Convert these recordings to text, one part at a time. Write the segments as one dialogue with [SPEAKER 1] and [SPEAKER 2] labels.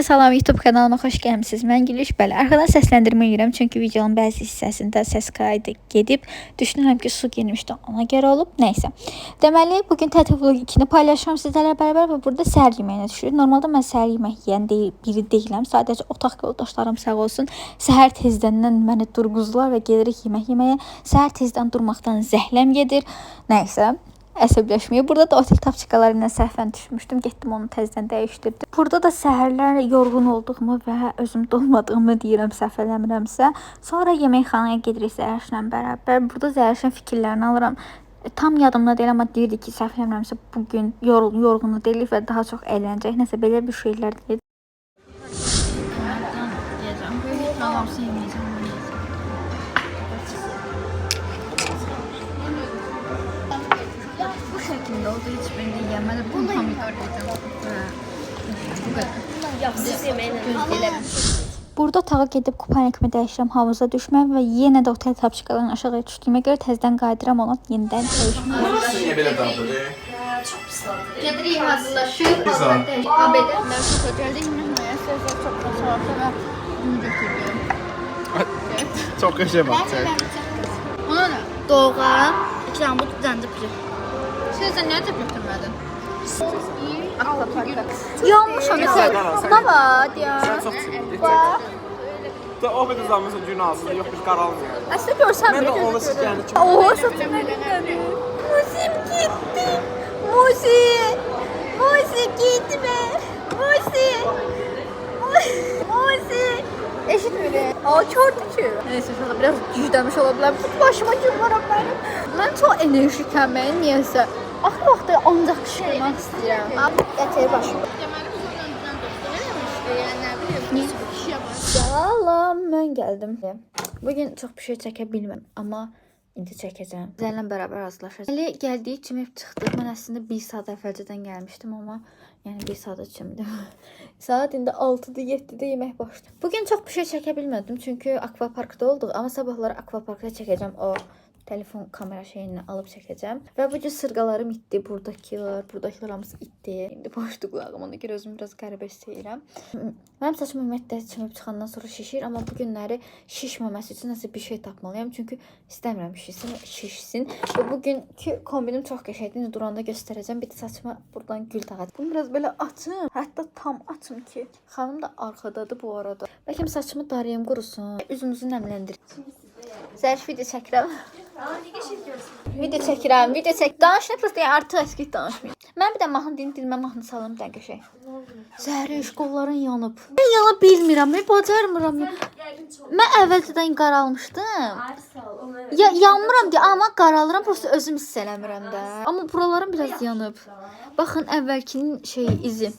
[SPEAKER 1] Salam, YouTube kanalıma xoş gəlmisiniz. Mən Gülüş. Bəli, arxadan səsləndirmə edirəm çünki videonun bəzi hissəsində səs kaydı gedib. Düşünürəm ki, su girmişdi, ona görə olub. Nəysə. Deməli, bugün tətil vlog 2-ni paylaşıram sizlərlə bərabər və burada səhər yeməyinə düşürük. Normalda mən səhər yemək yeyən biri deyiləm. Sadəcə otaq yoldaşlarım sağ olsun. Səhər tezdəndən məni durğuzdular və gedirik yemək yeməyə. Səhər tezdən durmaqdan zəhləm gedir. Nəysə. Əsəbləşməyə. Burada da otel tapçıqaları ilə səhvən düşmüşdüm. Getdim onu təzədən dəyişdirdim. Burada da səhərlər yorğun olduğumu və özüm dolmadığımı deyirəm səhv eləmirəmsə. Sonra yeməkxanaya gedirik Zərişlə bərabər. Burada Zərişin fikirlərini alıram. Tam yadımda deyil, amma deyirdi ki, səhv eləmirəmsə bugün yorğunu deyilik və daha çox əylənəcək. Nəsə belə bir şeylər deyirdi. Olduğu hiç beni yemedi. Bunu pomidor bu kadar.
[SPEAKER 2] Yağsız yemeğine.
[SPEAKER 1] Burada otağa gedib kupanikimi dəyişirəm, havuza düşməm və yenə də otel tapşıqlarından aşağıya düşdüyümə görə təzədən qayıdıram ona yenidən dəyişməm.
[SPEAKER 3] Niye böyle davranıyor?
[SPEAKER 2] Çok ıslandı.
[SPEAKER 1] Gedirik hazırlaşır. ABD. Mən çox gəldik. Mühəssəsə çox məsafə və gün götürdüm.
[SPEAKER 3] Çok köşe bakacak.
[SPEAKER 1] Ona nə?
[SPEAKER 2] Doğan. İki tane bu düzenli pilav.
[SPEAKER 1] Sizə nə tip götürmədin?
[SPEAKER 2] Akvaparka.
[SPEAKER 1] Yanmışam mesela. Ne var ya?
[SPEAKER 3] Sen çok ciddi.
[SPEAKER 1] Bak.
[SPEAKER 3] Da o kadar zaman mesela gün altında yok bir karanlık.
[SPEAKER 1] Aslında görsəm
[SPEAKER 3] Ben de
[SPEAKER 1] belə
[SPEAKER 3] onu
[SPEAKER 1] gözükür.
[SPEAKER 3] yani çok...
[SPEAKER 1] Oo, satın əlindədir. Musim gitti. Musi gitme. Musi. Eşitmedi. Aa, kördü ki. Neyse, şurada biraz gücləmiş ola bilər. Bu başıma gülmərəm mənim. Mən çox enerjikəm mənim niyəsə. Axı vaxtı ancaq qışqırmaq istəyirəm.
[SPEAKER 2] Getir başım.
[SPEAKER 1] Salam, mən gəldim. Bugün çox bir şey çəkə bilməm, amma indi çəkəcəm. Sizlərlə bərabər hazırlaşacağıq. Elə gəldiyi kimi çıxdıq. Mən əslində 1 saat əvvəlcədən gəlmişdim, amma yəni 1 saat içimdir. Saat indi 6-da, 7-də yemək başladı. Bugün çox bir şey çəkə bilmədim, çünki akvaparkda olduq, amma sabahları akvaparkda çəkəcəm o telefon kamera şeyini alıb çəkəcəm. Və bu gün sırğalarım itdi, buradakılar hamısı itdi. İndi boşdu qulağım, ona görə özümü biraz qəribə hiss edirəm. Mənim saçım ümumiyyətlə çimib çıxandan sonra şişir, amma bu günləri şişməməsi üçün nəsə bir şey tapmalıyam, çünki istəmirəm şişsin. Və bugünkü kombinim çox qəşəngdir. İndi duranda göstərəcəm. Bir də saçıma buradan gül tağacam. Bunu biraz belə açım, hətta tam açım ki, xanım da arxadadır bu arada. Bəlkə saçımı darayım qurusun, üzümüzü nəmləndirim. Zərif video çəkirəm. Video çəkirəm. Danışın, prosta artıq əski danışmayın. Mən bir də mahnı dilimə mahnı salım bir dənə qəşəng. Zəriş, qolların yanıb. Mən yana bilmirəm, bacarmıram. Mən əvvəlcədən qaralmışdım. Ya yanmıram deyə, amma qaralıram, prosta özüm hiss eləmirəm də. Amma buralarım biraz yanıb. Baxın, əvvəlkinin izi.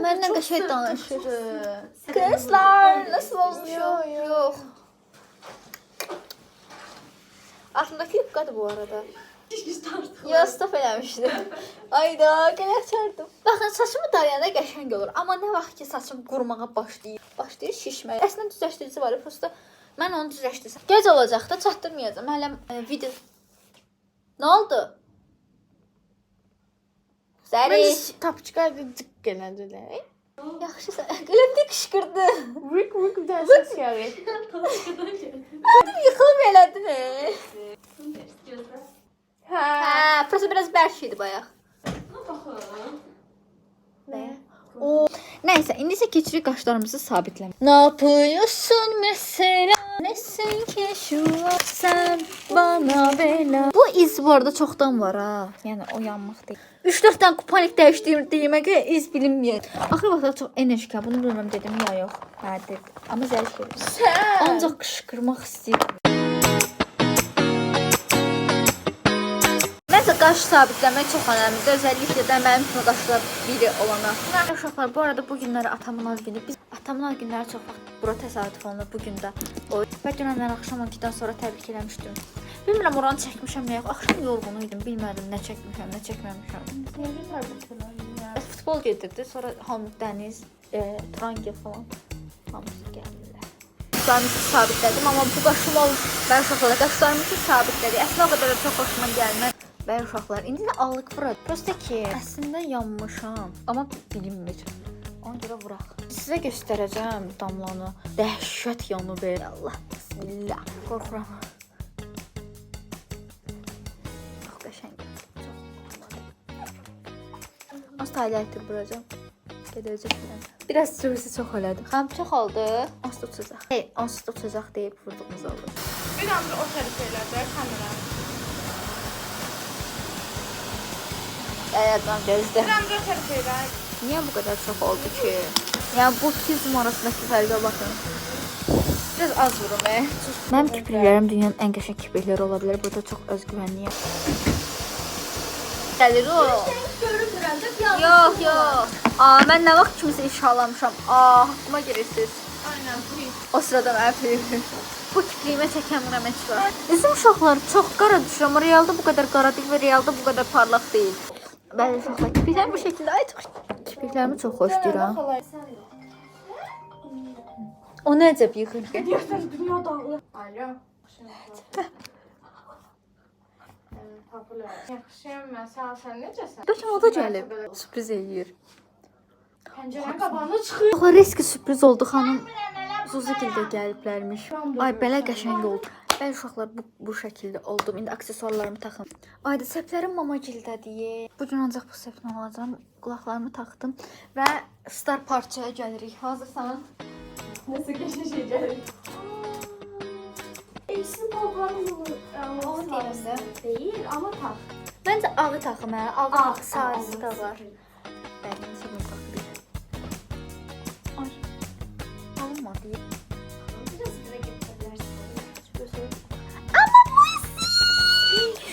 [SPEAKER 1] Mənlə qəşəng danışırıq. Kızlar, nasıl olmuşum? Yox. Aklımdaki yufkadı bu arada. Ya stop eləmişdim. Ayda, gələ açardım. Baxın, saçımı darayanda qəşəng olur. Amma nə vaxt ki saçım qurumağa başlayır şişməyə. Əslində düzləşdirici var. Prosta mən onu düzləşdirsəm. Gec olacaq da, çatdırmayacağım. Hələ video... Nə oldu? Zəriş.
[SPEAKER 2] Tapçıqaydı cıq gələdilər.
[SPEAKER 1] Yaxşı, qələmdə qışqırdı.
[SPEAKER 2] Vık bir daha ses gəlir.
[SPEAKER 1] Hadi yıxılıb elədin. Hə, prosta biraz bərk idi bayaq. Nəysə, indi isə keçirik qaşlarımızı sabitləmə. Nə yapıyorsun mesela? Nesin ki şu an sen bana bela. Bu iz bu arada çoxdan var ha. Yəni o yanmaq deyil. 3-4 dənə kupanik dəyişdiyimə görə iz bilinmir. Axır vaxtlar çox enerjikəm. Bunu bilmirəm dedim ya yox. Hə dedim. Amma zəif görürəm. Ancaq qışqırmaq istəyirəm. Məncə qaş sabitləmək çox önəmlidir. Özəlliklə də mənim kimi qaşlar biri olana. Uşaqlar, bu arada bu günləri atamın ad günü. Biz atamın ad günləri çox vaxt bura təsadüf olunur. Bugün də o. Və dünən mən axşam 12-dən sonra təbrik eləmişdim. Bilmirəm oranı çəkmişəm nə yox. Axşam yorğun idim. Bilmədim nə çəkmişəm, nə çəkməmişəm. Futbol gedirdi. Sonra Hamid Dəniz, Turangil falan hamısı gəldilər. Qaşlarımızı sabitlədim, amma bu qaşım olmuş. Bəzi uşaqlar qaşlarımızı sabitlədik. Əslində o qədər də çox xoşuma gəlmir. Bəzi uşaqlar indi də allıq vurur. Prosta ki, əslində yanmışam, amma bilinmir. Ona görə vuraq. Sizə göstərəcəm damlanı. Dəhşət yanı belə. Allah bismillah. Qorxuram. Çox qəşəng. Az taliyyətdir buracam. Gedəcək. Biraz sürüsü çox elədi. Xam çox oldu. Onsuz tutacaq. Hey, onsuz tutacaq deyib vurduğumuz oldu.
[SPEAKER 2] Bir anda o tərəfə elədi kamera.
[SPEAKER 1] Ayaqdan gözdə.
[SPEAKER 2] Bir anda o tərəfə elədi.
[SPEAKER 1] Niyə bu qədər çox oldu ki? Yəni bu tizm arasındakı fərqə baxın. Biraz az vurum. Mənim kipriklərim dünyanın ən qəşəng kiprikləri ola bilər. Burada çox özgüvənliyəm. Gəlir o. Yox, yox. Mən nə vaxt kimisə işhalamışam. Haqqıma girirsiniz.
[SPEAKER 2] Aynen.
[SPEAKER 1] O sırada mən əfliyim. Bu kipriyimə çəkəmirəm heç var. Bizim uşaqlar çox qara düşür, amma realda bu qədər qara deyil və realda bu qədər parlaq deyil. Bəzi uşaqlar kipriklərim bu şəkildə. Ay, kipriklərimi çox xoşlayıram. O nəcəb yıxır ki?
[SPEAKER 2] Deyirsən dünya dağılır. Alo. Popular. Yaxşıyam mən, sağ ol, sən necəsən?
[SPEAKER 1] Bəlkə o da gəlib. Sürpriz eləyir.
[SPEAKER 2] Pəncərənin qabağına çıxır.
[SPEAKER 1] Uşaqlar riski sürpriz oldu. Xanım Zuzigildə gəliblərmiş. Ay, belə qəşəng oldu. Bəli uşaqlar bu şəkildə oldum. İndi aksesuarlarımı taxım. Ayda səplərim mamagildədir. Bu gün ancaq bu səplə alacağam. Qulaqlarımı taxdım və star parçaya gəlirik. Hazırsan?
[SPEAKER 2] Nasıl geçecek gəlir? Elsin paltarını değil ama tak.
[SPEAKER 1] Məncə ağı taxım hə. Ağı sarısı da var. Bəli, nəsə bunu taxırıq. Ay. Alınmadı.
[SPEAKER 2] Biraz bire getirebilirsin.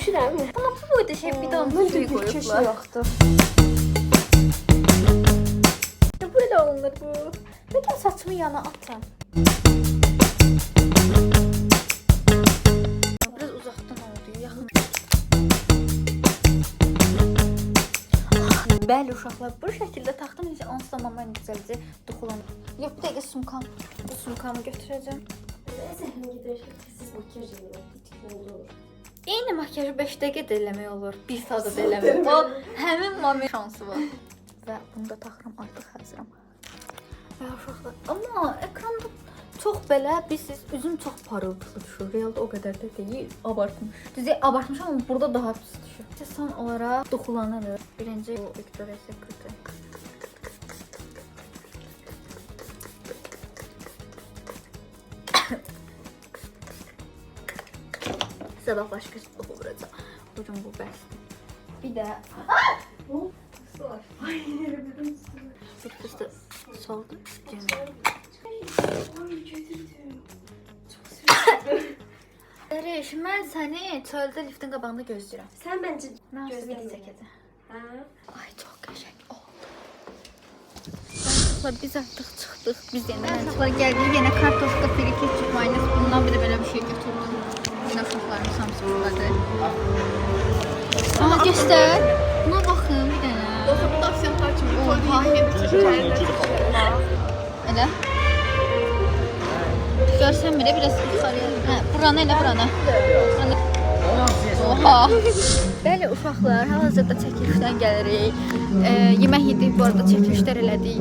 [SPEAKER 1] Şuraya mı? Buna bu boyda şey bir daha suyu koyublar.
[SPEAKER 2] Yoktu.
[SPEAKER 1] Böyle olunur bu. Peki saçımı yana atın. Biraz uzaktan oldu, yaxın. Bəli uşaqlar, bu şəkildə taxdım. Necə onsuz da mama güzəlcə duxulan. Yox, bir dəqiqə sumkam. Bu sumkamı götürəcəm.
[SPEAKER 2] Zəhmə giderək siz makyaj olur.
[SPEAKER 1] Eyni makyajı 5 dəqiqə də eləmək olur. Bir saat da eləmək. O həmin mami şansı var. Və bunu da taxıram, artıq hazıram. Və uşaqlar, amma ekranda çox belə bilsiz, üzüm çox parıltılı düşür. Realda o qədər də deyil, abartmış. Düzü abartmışam, amma burada daha pis düşür. Son olaraq duxulanırıq. Birinci bu Victoria's Secret. Sabah başqa duxu vuracaq. Bugün bu bəsdir. Bir də... Su var. Ay, yerim. Sırtızda soldu. Dərəş, mən səni çöldə liftin qabağında gözləyirəm.
[SPEAKER 2] Sən məncə
[SPEAKER 1] Mən
[SPEAKER 2] gözlə
[SPEAKER 1] sizi
[SPEAKER 2] çəkəcəm.
[SPEAKER 1] Ay, çox qəşəng oldu. Biz artıq çıxdıq. Biz yenə gəldik. Yenə kartoşka, piri, ketçup, mayonez. Bundan bir də belə bir şey götürdüm. Yine uşaqlarım samsı buradadır. Aa, göstər. Buna baxın bir dənə.
[SPEAKER 2] Dostum, bu da aksiyonlar kimi. Koyduğun yeni çəkərlər.
[SPEAKER 1] Elə. Görsən belə biraz yuxarıya. Hə, buranı elə buranı. Oha. Bəli uşaqlar, hal-hazırda çəkilişdən gəlirik. Yemək yedik, bu arada çəkilişlər elədik.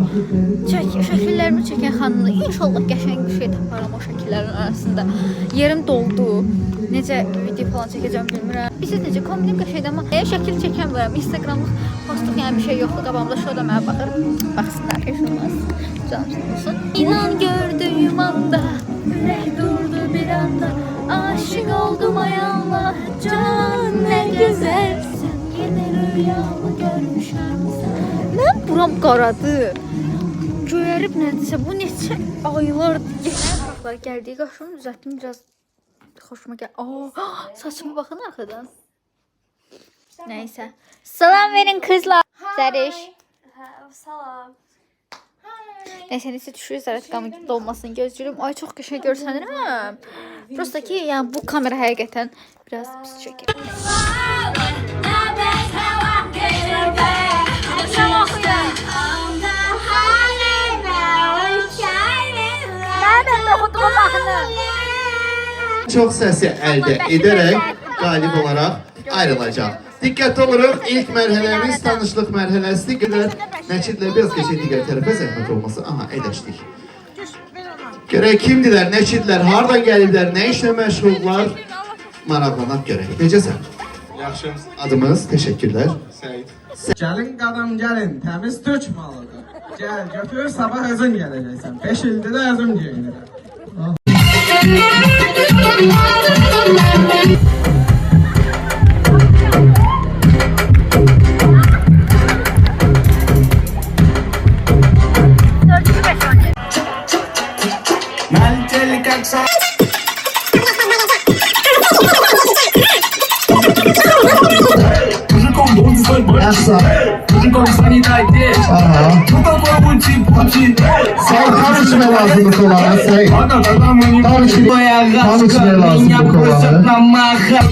[SPEAKER 1] Şəkillərimi çəkən xanımla inşallah qəşəng bir şey taparam o şəkillərin arasında. Yerim doldu. Necə video falan çəkəcəm bilmirəm. Bizə necə kombinem qəşəngdir, amma şəkil çəkəmirəm. Instagramlıq postluq yəni bir şey yoxdur. Qabağımda şurada mənə baxır. Baxsınlar, heç olmaz. Canım olsun. İnan gördüyüm anda, ürək durdu bir anda. Aşık oldum ay Allah, can ne güzelsin. Yine rüyamı görmüşəm sən. Mən buram qaradır. Göyərib nədirsə, bu neçə aylardır. Uşaqlar gəldiyi qaşımı düzəltdim, biraz xoşuma gəl. Saçıma baxın arxadan. Nəysə. Salam verin kızlar. Zəriş.
[SPEAKER 2] Salam.
[SPEAKER 1] Nəysə, necə düşürük, zərət qamı dolmasını gözləyirəm. Ay, çox qəşəng görsənirəm. Prosta ki, yəni bu kamera həqiqətən biraz pis çəkir.
[SPEAKER 4] Çox səsi əldə edərək qalib olaraq ayrılacaq. Diqqətli oluruq. İlk mərhələmiz tanışlıq mərhələsidir. Qədər nəçidlər biraz keçək digər tərəfə zəhmət olması. Aha, edəşdik. Görək kimdirlər, nəçidlər, hardan gəliblər, nə işlə məşğullar? Maraqlanaq görək. Necəsən?
[SPEAKER 3] Yaxşı.
[SPEAKER 4] Adımız, təşəkkürlər.
[SPEAKER 3] Səyid.
[SPEAKER 5] Gəlin qadam gəlin, təmiz türk malıdır. Gəl götür, sabah özün gələcəksən. 5 ildir də özüm geyinirəm.
[SPEAKER 4] Yaxşı. Aha. Sən tam içmə lazımdır kolağı, sən. Tam içmə lazımdır kolağı.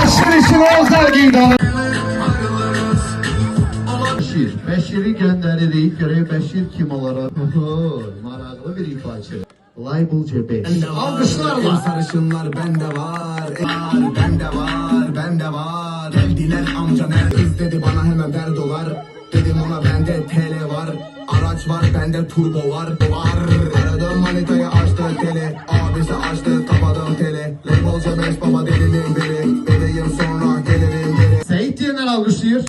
[SPEAKER 4] Beşir işin olsa giydi. Beşir'i gönderirik, görək Beşir kim olarak. Maraqlı bir ifaçı. Label C5. Alkışlarla.
[SPEAKER 6] Sarışınlar bende var, bende var, bende var. Geldiler amca nerede dedi bana hemen ver dolar. Dedim ona bende TL var, araç var bende turbo var. Aradım manitayı açtı tele, abisi açtı kapadım tele. Label C5 baba delinin biri, bebeğim sonra gelirim geri.
[SPEAKER 4] Seyit diyenler alkışlıyor.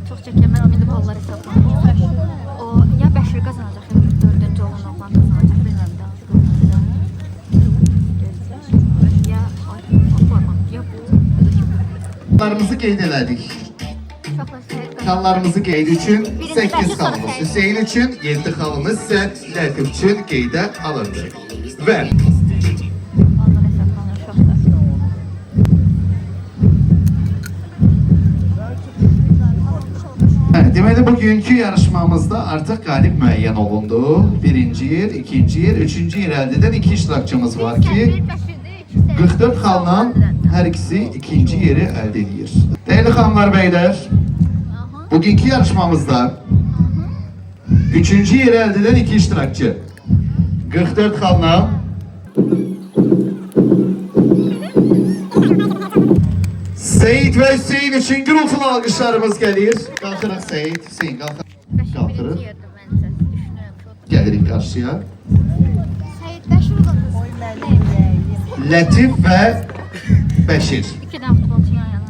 [SPEAKER 1] Çox çəkəmən amma indi ballar hesablanır. O ya Bəşir qazanacaq ya da 4-cü olan oğlan qazanacaq, bilmirəm daha. Ya ya bu.
[SPEAKER 4] Kanlarımızı qeyd elədik.
[SPEAKER 1] Uşaqlar səhər
[SPEAKER 4] Kanlarımızı qeyd üçün
[SPEAKER 1] Birinci
[SPEAKER 4] 8
[SPEAKER 1] Bəşir
[SPEAKER 4] xalımız.
[SPEAKER 1] sonra
[SPEAKER 4] Hüseyin üçün 7 xalımız isə Lətif üçün qeydə alındı. Və
[SPEAKER 1] ballar hesablanır uşaqlar.
[SPEAKER 4] deməli bugünkü yarışmamızda artıq qalib müəyyən olundu. Birinci yer, ikinci yer, üçüncü yer əldə edən 2 iştirakçımız var ki 44 xalla hər ikisi ikinci yeri əldə edir. Dəyərli xanımlar, beylər, bugünkü yarışmamızda üçüncü yeri əldə edən 2 iştirakçı 44 xalla Seyit və Hüseyin üçün gürültülü alqışlarımız gəlir. Qalxırıq Seyit, Hüseyin qalxırıq. Gəlirik qarşıya. Lətif və Bəşir.
[SPEAKER 1] İki dənə futbolçu yan yana.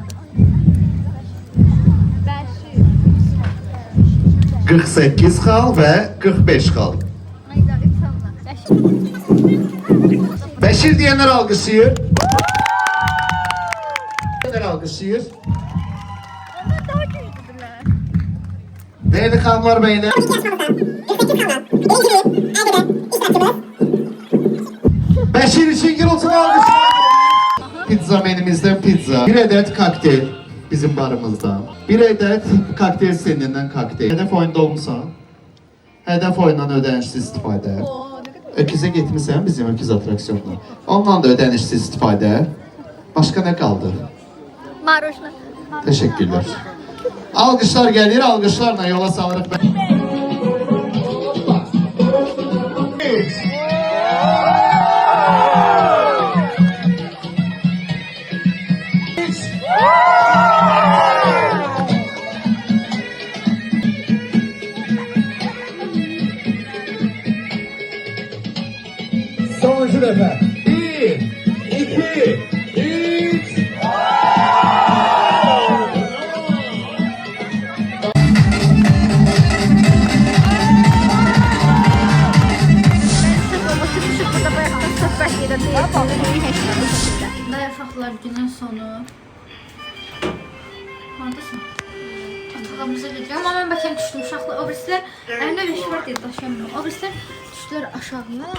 [SPEAKER 4] 48 xal və 45 xal. Bəşir deyənlər alqışlayır. Deyənlər alqışlayır. Değerli hanımlar, beyler. Bəşir için gürültülü alqışlar. Pizza menümüzden pizza. Bir adet kokteyl bizim barımızda. Bir adet kokteyl seninden kokteyl. Hedef oyunda olmuşsan. Hedef oyundan ödənişsiz istifadə. Öküzə getmişsən bizim öküz atraksiyonuna. Ondan da ödənişsiz istifadə. Başka ne kaldı?
[SPEAKER 1] Maroşla.
[SPEAKER 4] Teşekkürler. Alkışlar gelir, alkışlarla yola salırıq.
[SPEAKER 6] Sonuncu defa. 1, 2, 3.
[SPEAKER 1] Dayı uşaqlar, günün sonu. Haradasın? Çatağımıza gedirəm. Amma mən bəlkə düşdüm uşaqlar. O birisilər əlimdə bir şey var deyə daşıyamıyorum. O birisilər düşdülər aşağıya.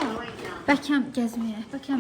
[SPEAKER 1] Bəlkə gəzməyə. Bəlkə